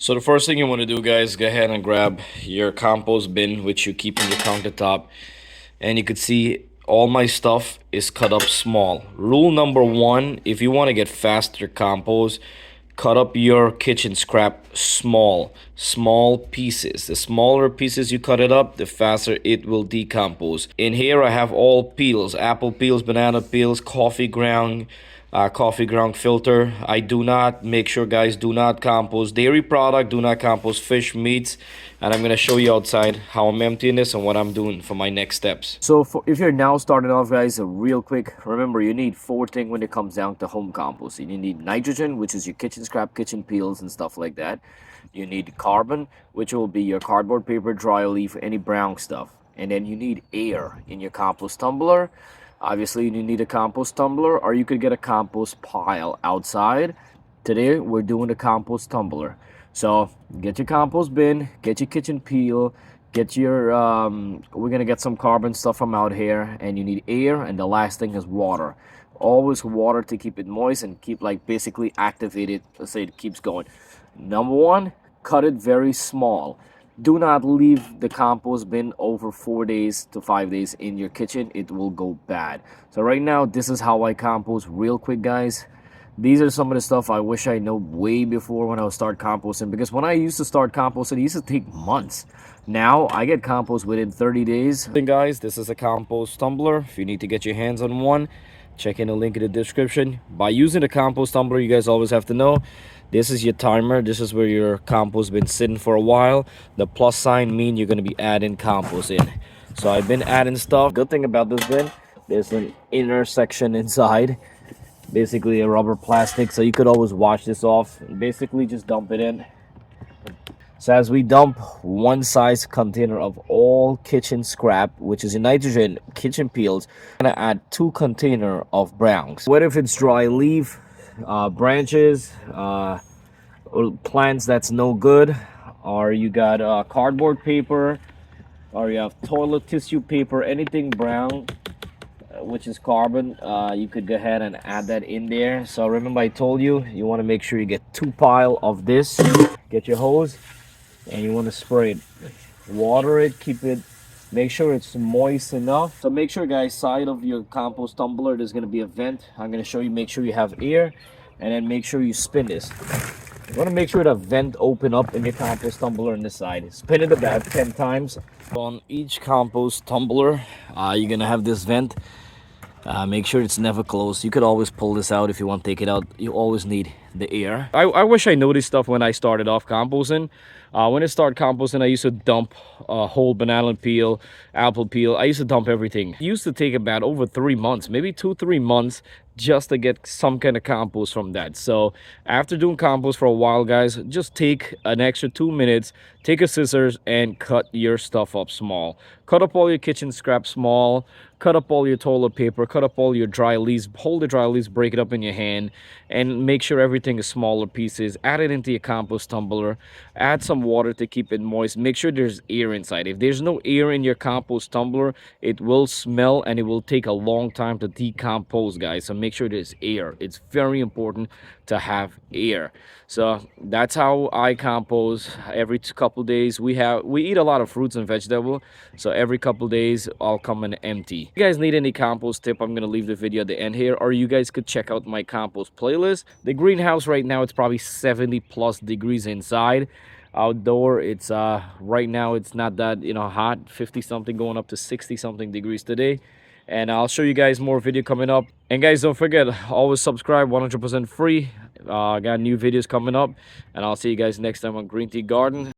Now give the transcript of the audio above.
So the first thing you want to do, guys, go ahead and grab your compost bin, which you keep in your countertop. And you could see all my stuff is cut up small. Rule number one, if you want to get faster compost, cut up your kitchen scrap small pieces. The smaller pieces you cut it up, the faster it will decompose. In here I have all peels: apple peels, banana peels, coffee ground filter. I do not, make sure guys, do not compost dairy product, do not compost fish, meats. And I'm going to show you outside how I'm emptying this and what I'm doing for my next steps. So if you're now starting off, guys, real quick, remember you need four things when it comes down to home compost. You need nitrogen, which is your kitchen scrap, kitchen peels and stuff like that. You need carbon, which will be your cardboard, paper, dry leaf, any brown stuff. And then you need air in your compost tumbler. Obviously, you need a compost tumbler, or you could get a compost pile outside. Today, we're doing a compost tumbler. So, get your compost bin, get your kitchen peel, get your, we're going to get some carbon stuff from out here, and you need air, and the last thing is water. Always water to keep it moist and keep, like, basically activated. Let's say it keeps going. Number one, cut it very small. Do not leave the compost bin over 4 days to 5 days in your kitchen. It will go bad. So right now, this is how I compost real quick, guys. These are some of the stuff I wish I know way before when I would start composting. Because when I used to start composting, it used to take months. Now, I get compost within 30 days. Guys, this is a compost tumbler. If you need to get your hands on one, check in the link in the description. By using the compost tumbler, you guys always have to know, this is your timer. This is where your compost been sitting for a while. The plus sign mean you're going to be adding compost in. So I've been adding stuff. Good thing about this bin, there's an inner section inside, basically a rubber plastic, so you could always wash this off and basically just dump it in. So as we dump one size container of all kitchen scrap, which is a nitrogen, kitchen peels, I'm gonna add 2 container of browns. Whether if it's dry leaf, branches, or plants that's no good, or you got cardboard paper, or you have toilet tissue paper, anything brown, which is carbon, you could go ahead and add that in there. So remember I told you, you want to make sure you get 2 pile of this. Get your hose and you want to spray it, water it, keep it, make sure it's moist enough. So make sure, guys, side of your compost tumbler there's going to be a vent. I'm going to show you, make sure you have air, and then make sure you spin this. You want to make sure the vent open up in your compost tumbler on the side. Spin it about 10 times. On each compost tumbler, you're going to have this vent. Make sure it's never closed. You could always pull this out if you want to take it out. You always need the air. I wish I knew this stuff when I started off composting. When I started composting, I used to dump whole banana peel, apple peel. I used to dump everything. It used to take about over 3 months, maybe 2-3 months, just to get some kind of compost from that. So after doing compost for a while, guys, just take an extra 2 minutes, take a scissors and cut your stuff up small. Cut up all your kitchen scrap small, cut up all your toilet paper, cut up all your dry leaves, hold the dry leaves, break it up in your hand, and make sure everything is smaller pieces. Add it into your compost tumbler, add some water to keep it moist. Make sure there's air inside. If there's no air in your compost tumbler, it will smell and it will take a long time to decompose, guys. So make sure there's air. It's very important to have air. So that's how I compost. Every couple days we eat a lot of fruits and vegetables, so every couple days I'll come and empty. If you guys need any compost tip, I'm gonna leave the video at the end here, or you guys could check out my compost playlist. The greenhouse right now, it's probably 70+ degrees inside. Outdoor, it's right now it's not that hot, 50 something going up to 60 something degrees today. And I'll show you guys more video coming up. And guys, don't forget, always subscribe, 100% free. Got new videos coming up, and I'll see you guys next time on Green Tea Garden.